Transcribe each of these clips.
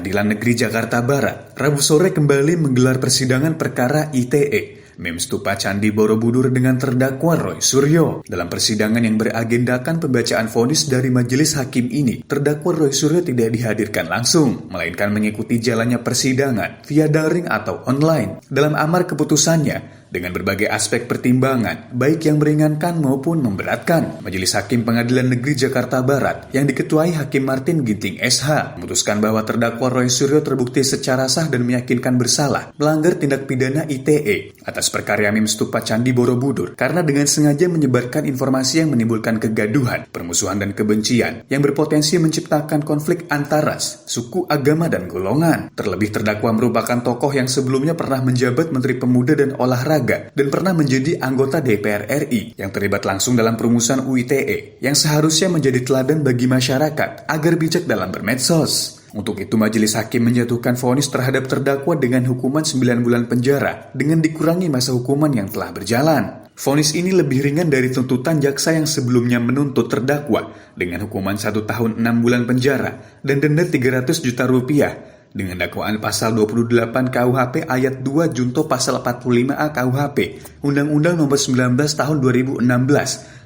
Pengadilan Negeri Jakarta Barat, Rabu sore kembali menggelar persidangan perkara ITE, meme stupa Candi Borobudur dengan terdakwa Roy Suryo. Dalam persidangan yang beragendakan pembacaan vonis dari majelis hakim ini, terdakwa Roy Suryo tidak dihadirkan langsung, melainkan mengikuti jalannya persidangan via daring atau online. Dalam amar keputusannya, dengan berbagai aspek pertimbangan, baik yang meringankan maupun memberatkan, Majelis Hakim Pengadilan Negeri Jakarta Barat yang diketuai Hakim Martin Ginting SH memutuskan bahwa terdakwa Roy Suryo terbukti secara sah dan meyakinkan bersalah melanggar tindak pidana ITE atas perkara meme stupa Candi Borobudur karena dengan sengaja menyebarkan informasi yang menimbulkan kegaduhan, permusuhan dan kebencian yang berpotensi menciptakan konflik antara ras, suku, agama, dan golongan. Terlebih terdakwa merupakan tokoh yang sebelumnya pernah menjabat Menteri Pemuda dan Olahraga dan pernah menjadi anggota DPR RI yang terlibat langsung dalam perumusan UITE yang seharusnya menjadi teladan bagi masyarakat agar bijak dalam bermedsos. Untuk itu majelis hakim menjatuhkan vonis terhadap terdakwa dengan hukuman 9 bulan penjara dengan dikurangi masa hukuman yang telah berjalan. Vonis ini lebih ringan dari tuntutan jaksa yang sebelumnya menuntut terdakwa dengan hukuman 1 tahun 6 bulan penjara dan denda 300 juta rupiah dengan dakwaan pasal 28 KUHP ayat 2 junto pasal 45A KUHP Undang-Undang Nomor 19 Tahun 2016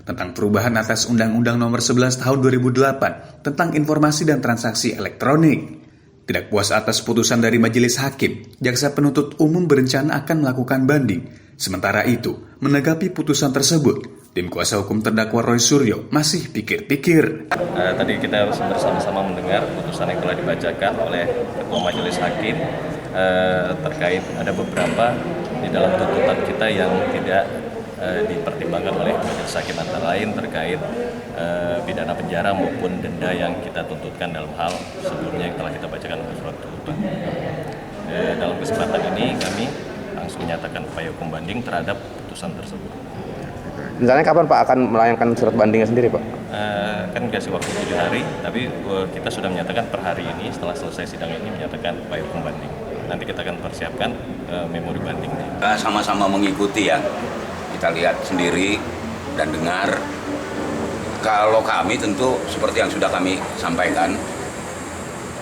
tentang perubahan atas Undang-Undang Nomor 11 Tahun 2008 tentang informasi dan transaksi elektronik. Tidak puas atas putusan dari majelis hakim, jaksa penuntut umum berencana akan melakukan banding. Sementara itu, menanggapi putusan tersebut, tim kuasa hukum terdakwa Roy Suryo masih pikir-pikir. Tadi kita bersama-sama mendengar putusan yang telah dibacakan oleh Ketua Majelis Hakim terkait ada beberapa di dalam tuntutan kita yang tidak dipertimbangkan oleh Majelis Hakim, antara lain terkait pidana penjara maupun denda yang kita tuntutkan dalam hal sebelumnya yang telah kita bacakan dalam surat tuntutan. Dalam kesempatan ini kami langsung menyatakan upaya hukum banding terhadap putusan tersebut. Misalnya kapan Pak akan melayangkan surat bandingnya sendiri Pak? Kan dikasih waktu 7 hari, tapi kita sudah menyatakan per hari ini setelah selesai sidang ini menyatakan upaya hukum banding. Nanti kita akan persiapkan memori banding. Sama-sama mengikuti ya, kita lihat sendiri dan dengar. Kalau kami tentu seperti yang sudah kami sampaikan,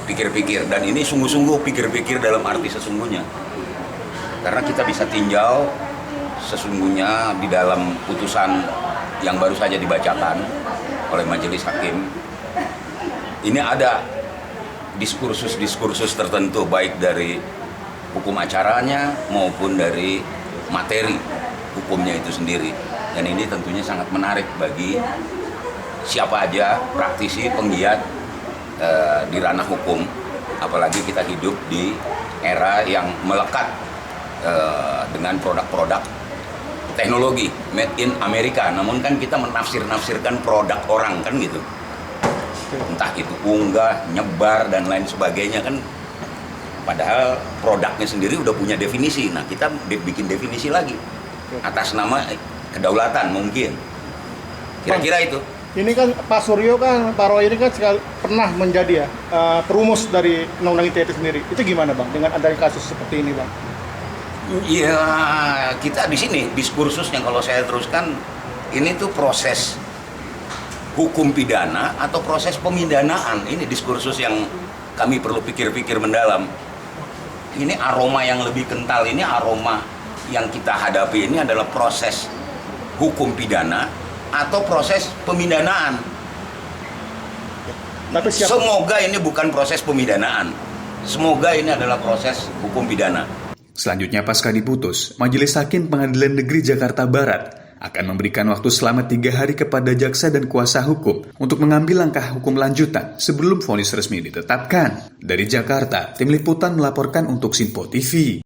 pikir-pikir, dan ini sungguh-sungguh pikir-pikir dalam arti sesungguhnya. Karena kita bisa tinjau sesungguhnya di dalam putusan yang baru saja dibacakan oleh majelis hakim, ini ada diskursus tertentu baik dari hukum acaranya maupun dari materi hukumnya itu sendiri. Dan ini tentunya sangat menarik bagi siapa aja praktisi penggiat di ranah hukum, apalagi kita hidup di era yang melekat dengan produk-produk teknologi made in Amerika, namun kan kita menafsir-nafsirkan produk orang kan gitu, entah itu unggah, nyebar dan lain sebagainya kan, padahal produknya sendiri udah punya definisi. Nah kita bikin definisi lagi atas nama kedaulatan mungkin, kira-kira itu. Ini kan Pak Suryo kan, Pak Roy ini kan pernah menjadi perumus dari Undang-Undang ITE itu sendiri. Itu gimana Bang dengan adanya kasus seperti ini Bang? Ya, kita di sini diskursusnya kalau saya teruskan, ini tuh proses hukum pidana atau proses pemidanaan. Ini diskursus yang kami perlu pikir-pikir mendalam. Ini aroma yang lebih kental, ini aroma yang kita hadapi ini adalah proses hukum pidana atau proses pemidanaan. Semoga ini bukan proses pemidanaan. Semoga ini adalah proses hukum pidana. Selanjutnya pasca diputus, Majelis Hakim Pengadilan Negeri Jakarta Barat akan memberikan waktu selama 3 hari kepada jaksa dan kuasa hukum untuk mengambil langkah hukum lanjutan sebelum vonis resmi ditetapkan. Dari Jakarta, tim liputan melaporkan untuk Simpo TV.